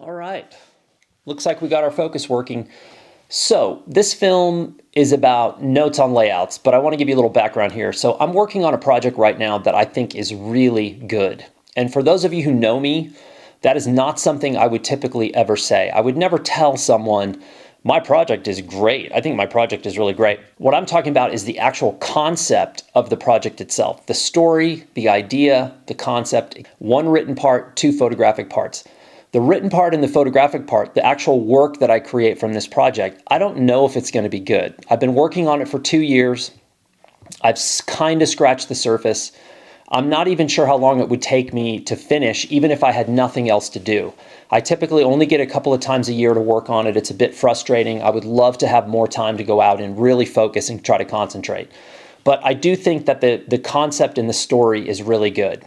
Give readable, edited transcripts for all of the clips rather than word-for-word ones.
All right. Looks like we got our focus working. So this film is about notes on layouts, but I want to give you a little background here. So I'm working on a project right now that I think is really good. And for those of you who know me, that is not something I would typically ever say. I would never tell someone, my project is great. I think my project is really great. What I'm talking about is the actual concept of the project itself. The story, the idea, the concept, one written part, two photographic parts. The written part and the photographic part, the actual work that I create from this project, I don't know if it's going to be good. I've been working on it for 2 years. I've kind of scratched the surface. I'm not even sure how long it would take me to finish, even if I had nothing else to do. I typically only get a couple of times a year to work on it. It's a bit frustrating. I would love to have more time to go out and really focus and try to concentrate. But I do think that the concept and the story is really good.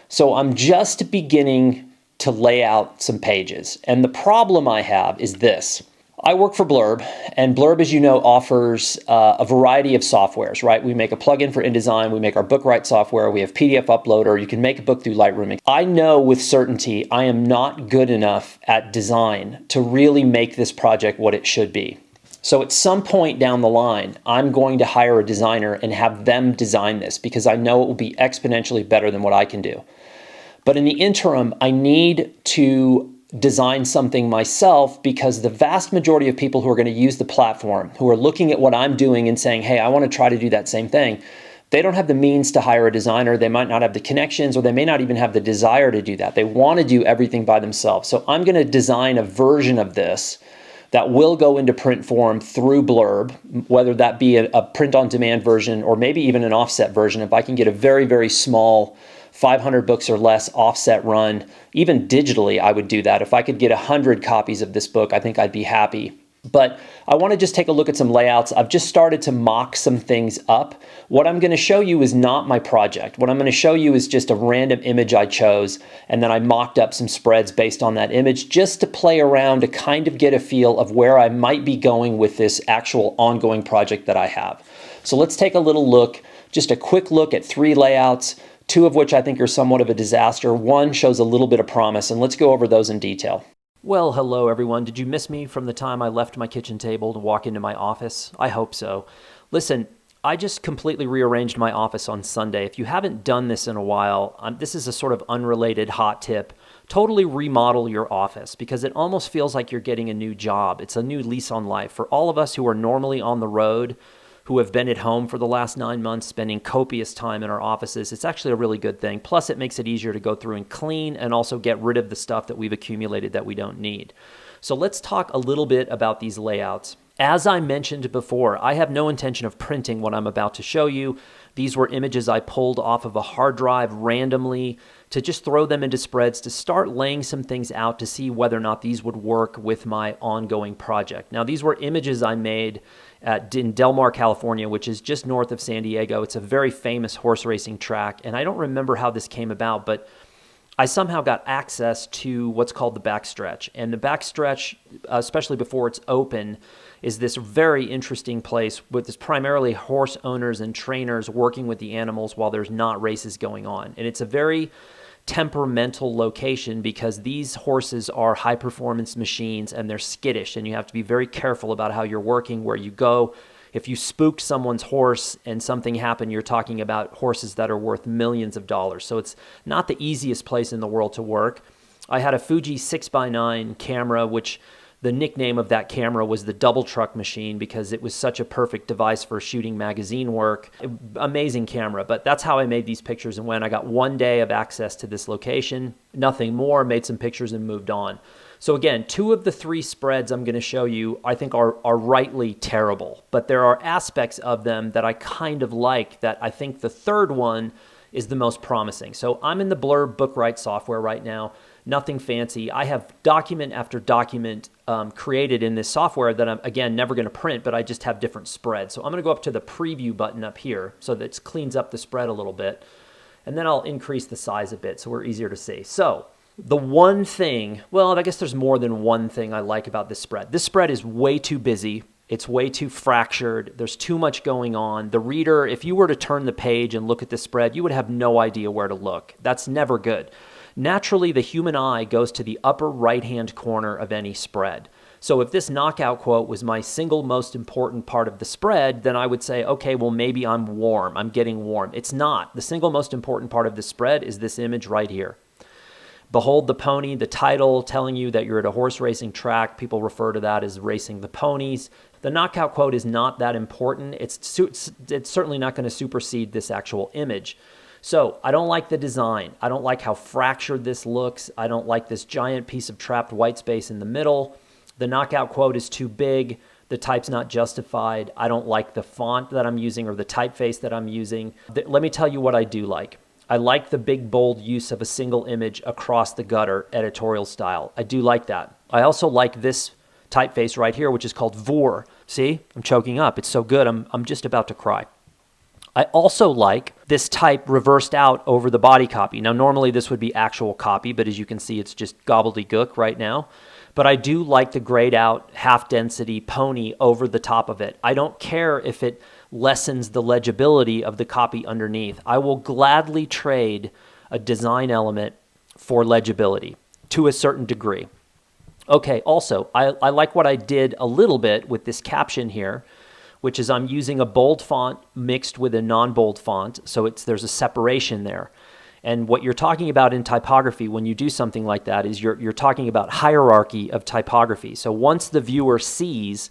So I'm just beginning to lay out some pages. And the problem I have is this. I work for Blurb, and Blurb, as you know, offers a variety of softwares, right? We make a plugin for InDesign, we make our book write software, we have PDF Uploader, you can make a book through Lightroom. I know with certainty I am not good enough at design to really make this project what it should be. So at some point down the line, I'm going to hire a designer and have them design this because I know it will be exponentially better than what I can do. But in the interim, I need to design something myself because the vast majority of people who are going to use the platform, who are looking at what I'm doing and saying, hey, I want to try to do that same thing, they don't have the means to hire a designer. They might not have the connections, or they may not even have the desire to do that. They want to do everything by themselves. So I'm going to design a version of this that will go into print form through Blurb, whether that be a print-on-demand version or maybe even an offset version. If I can get a very, very small 500 books or less offset run, even digitally, I would do that. If I could get 100 copies of this book, I think I'd be happy. But I want to just take a look at some layouts. I've just started to mock some things up. What I'm going to show you is not my project. What I'm going to show you is just a random image I chose, and then I mocked up some spreads based on that image just to play around to kind of get a feel of where I might be going with this actual ongoing project that I have. So let's take a little look, just a quick look at 3 layouts, 2 of which I think are somewhat of a disaster. 1 shows a little bit of promise, and let's go over those in detail. Well, hello everyone. Did you miss me from the time I left my kitchen table to walk into my office? I hope so. Listen, I just completely rearranged my office on Sunday. If you haven't done this in a while, this is a sort of unrelated hot tip. Totally remodel your office because it almost feels like you're getting a new job. It's a new lease on life. For all of us who are normally on the road, who have been at home for the last 9 months, spending copious time in our offices, it's actually a really good thing. Plus, it makes it easier to go through and clean and also get rid of the stuff that we've accumulated that we don't need. So let's talk a little bit about these layouts. As I mentioned before, I have no intention of printing what I'm about to show you. These were images I pulled off of a hard drive randomly to just throw them into spreads to start laying some things out to see whether or not these would work with my ongoing project. Now, these were images I made in Del Mar, California, which is just north of San Diego. It's a very famous horse racing track, and I don't remember how this came about, but I somehow got access to what's called the Backstretch. And the Backstretch, especially before it's open, is this very interesting place with this primarily horse owners and trainers working with the animals while there's not races going on. And it's a very temperamental location because these horses are high performance machines and they're skittish, and you have to be very careful about how you're working, where you go. If you spooked someone's horse and something happened, you're talking about horses that are worth millions of dollars. So it's not the easiest place in the world to work. I had a Fuji 6x9 camera, which the nickname of that camera was the double truck machine because it was such a perfect device for shooting magazine work. Amazing camera, but that's how I made these pictures and went. I got 1 day of access to this location, nothing more, made some pictures and moved on. So again, 2 of the 3 spreads I'm going to show you I think are rightly terrible, but there are aspects of them that I kind of like that I think the 3rd one is the most promising. So I'm in the Blurb book write software right now. Nothing fancy. I have document after document created in this software that I'm, again, never going to print, but I just have different spreads. So I'm going to go up to the preview button up here so that it cleans up the spread a little bit. And then I'll increase the size a bit so we're easier to see. So the one thing, well, I guess there's more than one thing I like about this spread. This spread is way too busy. It's way too fractured. There's too much going on. The reader, if you were to turn the page and look at this spread, you would have no idea where to look. That's never good. Naturally, the human eye goes to the upper right-hand corner of any spread. So if this knockout quote was my single most important part of the spread, then I would say, okay, well, maybe I'm warm. I'm getting warm. It's not. The single most important part of the spread is this image right here. Behold the pony, the title telling you that you're at a horse racing track. People refer to that as racing the ponies. The knockout quote is not that important. It's certainly not going to supersede this actual image. So I don't like the design. I don't like how fractured this looks. I don't like this giant piece of trapped white space in the middle. The knockout quote is too big. The type's not justified. I don't like the font that I'm using or the typeface that I'm using. Let me tell you what I do like. I like the big, bold use of a single image across the gutter editorial style. I do like that. I also like this typeface right here, which is called Vor. See, I'm choking up. It's so good. I'm just about to cry. I also like this type reversed out over the body copy. Now, normally this would be actual copy, but as you can see, it's just gobbledygook right now. But I do like the grayed out half density pony over the top of it. I don't care if it lessens the legibility of the copy underneath. I will gladly trade a design element for legibility to a certain degree. Okay, also, I like what I did a little bit with this caption here, which is I'm using a bold font mixed with a non-bold font, so there's a separation there. And what you're talking about in typography when you do something like that is you're talking about hierarchy of typography. So once the viewer sees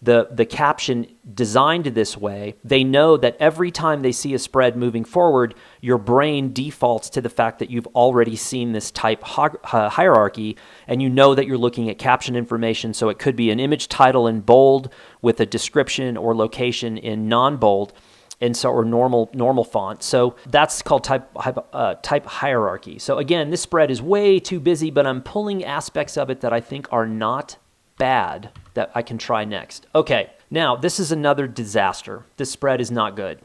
the caption designed this way, they know that every time they see a spread moving forward, your brain defaults to the fact that you've already seen this type hierarchy, and you know that you're looking at caption information. So it could be an image title in bold with a description or location in non-bold, and so or normal font. So that's called type hierarchy. So again, this spread is way too busy, but I'm pulling aspects of it that I think are not bad that I can try next. Okay, now this is another disaster. This spread is not good.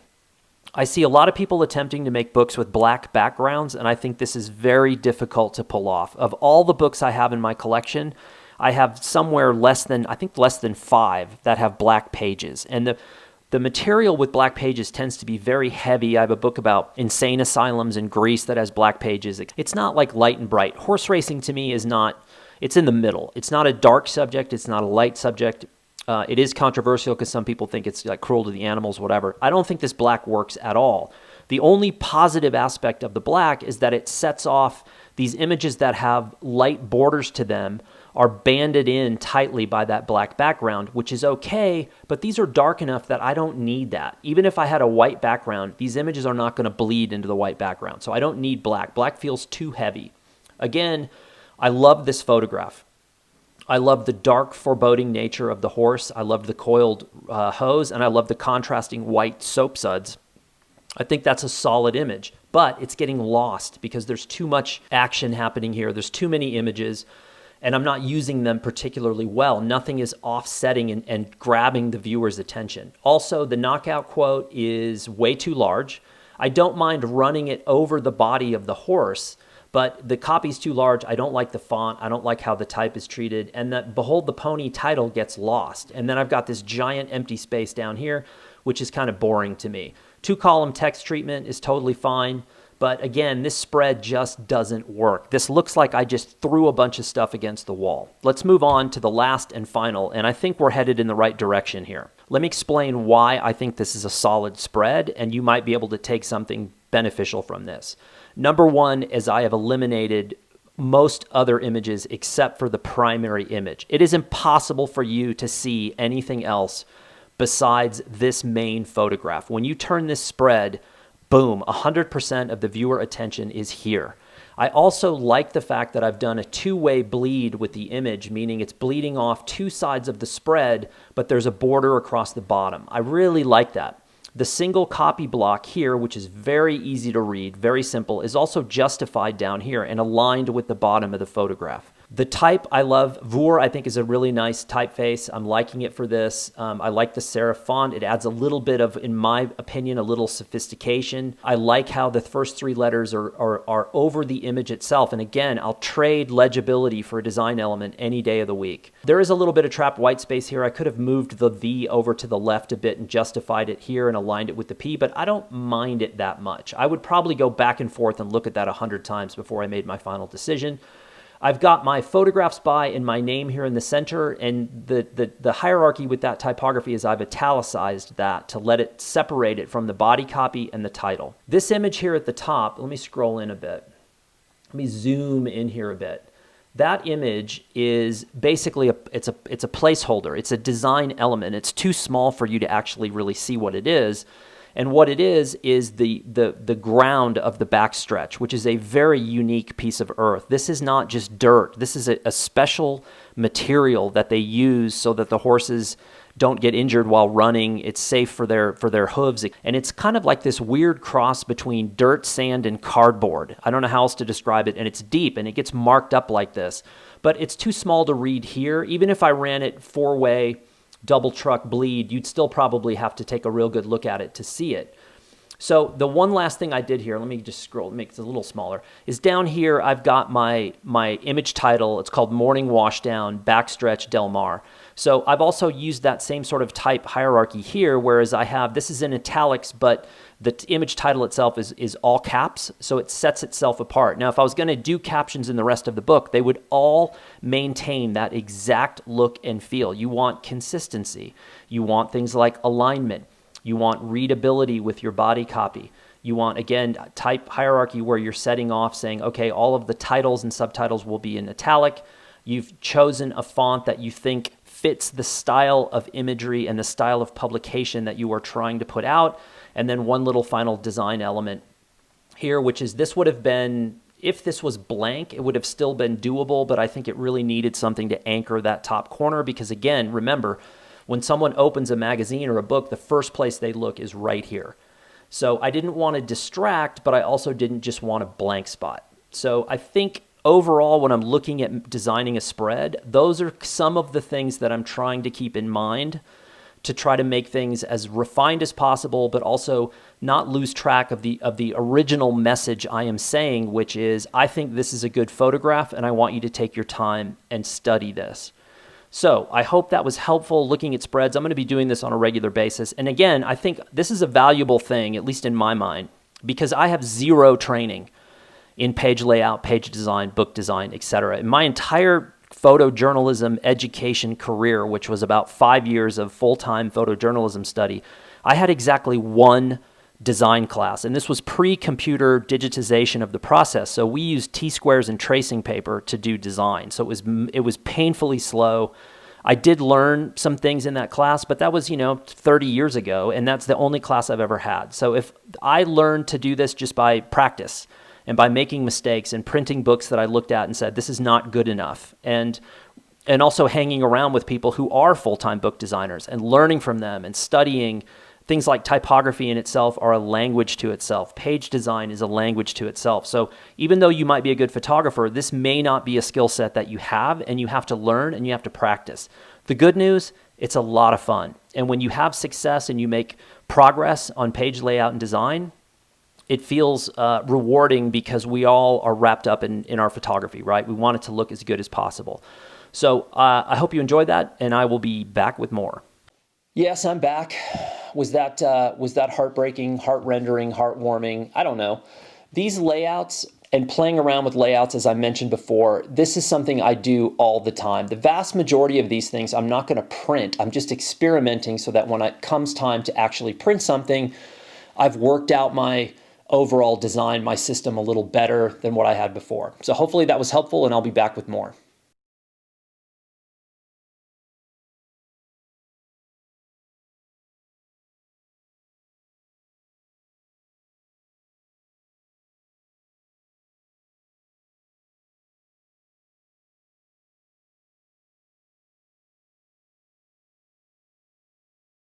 I see a lot of people attempting to make books with black backgrounds, and I think this is very difficult to pull off. Of all the books I have in my collection, I have somewhere less than 5 that have black pages. And the material with black pages tends to be very heavy. I have a book about insane asylums in Greece that has black pages. It's not like light and bright. Horse racing to me is not, it's in the middle. It's not a dark subject. It's not a light subject. It is controversial because some people think it's like cruel to the animals, whatever. I don't think this black works at all. The only positive aspect of the black is that it sets off these images that have light borders to them are banded in tightly by that black background, which is okay, but these are dark enough that I don't need that. Even if I had a white background, these images are not going to bleed into the white background, so I don't need black. Black feels too heavy. Again, I love this photograph. I love the dark, foreboding nature of the horse. I love the coiled hose, and I love the contrasting white soap suds. I think that's a solid image, but it's getting lost because there's too much action happening here. There's too many images, and I'm not using them particularly well. Nothing is offsetting and grabbing the viewer's attention. Also, the knockout quote is way too large. I don't mind running it over the body of the horse, but the copy's too large. I don't like the font. I don't like how the type is treated. And that Behold the Pony title gets lost. And then I've got this giant empty space down here, which is kind of boring to me. 2-column text treatment is totally fine. But again, this spread just doesn't work. This looks like I just threw a bunch of stuff against the wall. Let's move on to the last and final, and I think we're headed in the right direction here. Let me explain why I think this is a solid spread, and you might be able to take something beneficial from this. Number one is I have eliminated most other images except for the primary image. It is impossible for you to see anything else besides this main photograph. When you turn this spread, boom, 100% of the viewer attention is here. I also like the fact that I've done a two-way bleed with the image, meaning it's bleeding off two sides of the spread, but there's a border across the bottom. I really like that. The single copy block here, which is very easy to read, very simple, is also justified down here and aligned with the bottom of the photograph. The type I love, Vur, I think is a really nice typeface. I'm liking it for this. I like the serif font. It adds a little bit of, in my opinion, a little sophistication. I like how the first three letters are over the image itself. And again, I'll trade legibility for a design element any day of the week. There is a little bit of trapped white space here. I could have moved the V over to the left a bit and justified it here and aligned it with the P, but I don't mind it that much. I would probably go back and forth and look at that 100 times before I made my final decision. I've got my photographs by and my name here in the center, and the hierarchy with that typography is I've italicized that to let it separate it from the body copy and the title. This image here at the top, let me scroll in a bit. Let me zoom in here a bit. That image is basically it's a placeholder. It's a design element. It's too small for you to actually really see what it is. And what it is the ground of the backstretch, which is a very unique piece of earth. This is not just dirt. This is a special material that they use so that the horses don't get injured while running. It's safe for their hooves. And it's kind of like this weird cross between dirt, sand, and cardboard. I don't know how else to describe it. And it's deep, and it gets marked up like this. But it's too small to read here. Even if I ran it four-way, double truck bleed, you'd still probably have to take a real good look at it to see it. So the one last thing I did here, let me just scroll, make it a little smaller, is down here I've got my image title. It's called Morning Washdown, Backstretch Del Mar. So I've also used that same sort of type hierarchy here, whereas I have, this is in italics, but the image title itself is all caps, so it sets itself apart. Now, if I was going to do captions in the rest of the book, they would all maintain that exact look and feel. You want consistency. You want things like alignment. You want readability with your body copy. You want, again, type hierarchy where you're setting off saying, okay, all of the titles and subtitles will be in italic. You've chosen a font that you think fits the style of imagery and the style of publication that you are trying to put out. And then one little final design element here, which is this would have been, if this was blank, it would have still been doable, but I think it really needed something to anchor that top corner because, again, remember, when someone opens a magazine or a book, the first place they look is right here. So I didn't want to distract, but I also didn't just want a blank spot. So I think overall, when I'm looking at designing a spread, those are some of the things that I'm trying to keep in mind to try to make things as refined as possible, but also not lose track of the original message I am saying, which is, I think this is a good photograph, and I want you to take your time and study this. So I hope that was helpful looking at spreads. I'm going to be doing this on a regular basis. And again, I think this is a valuable thing, at least in my mind, because I have zero training in page layout, page design, book design, etc. In my entire photojournalism education career, which was about 5 years of full-time photojournalism study, I had exactly one design class, and this was pre-computer digitization of the process. So we used T-squares and tracing paper to do design. So it was painfully slow. I did learn some things in that class, but that was, 30 years ago, and that's the only class I've ever had. So if I learned to do this just by practice, and by making mistakes and printing books that I looked at and said, this is not good enough. And also hanging around with people who are full-time book designers and learning from them and studying things like typography in itself are a language to itself. Page design is a language to itself. So even though you might be a good photographer, this may not be a skill set that you have, and you have to learn and you have to practice. The good news, it's a lot of fun. And when you have success and you make progress on page layout and design, it feels rewarding because we all are wrapped up in our photography, right? We want it to look as good as possible. So I hope you enjoyed that, and I will be back with more. Yes, I'm back. Was that heartbreaking, heart-rendering, heartwarming? I don't know. These layouts and playing around with layouts, as I mentioned before, this is something I do all the time. The vast majority of these things I'm not going to print. I'm just experimenting so that when it comes time to actually print something, I've worked out my overall design, my system a little better than what I had before. So hopefully that was helpful, and I'll be back with more.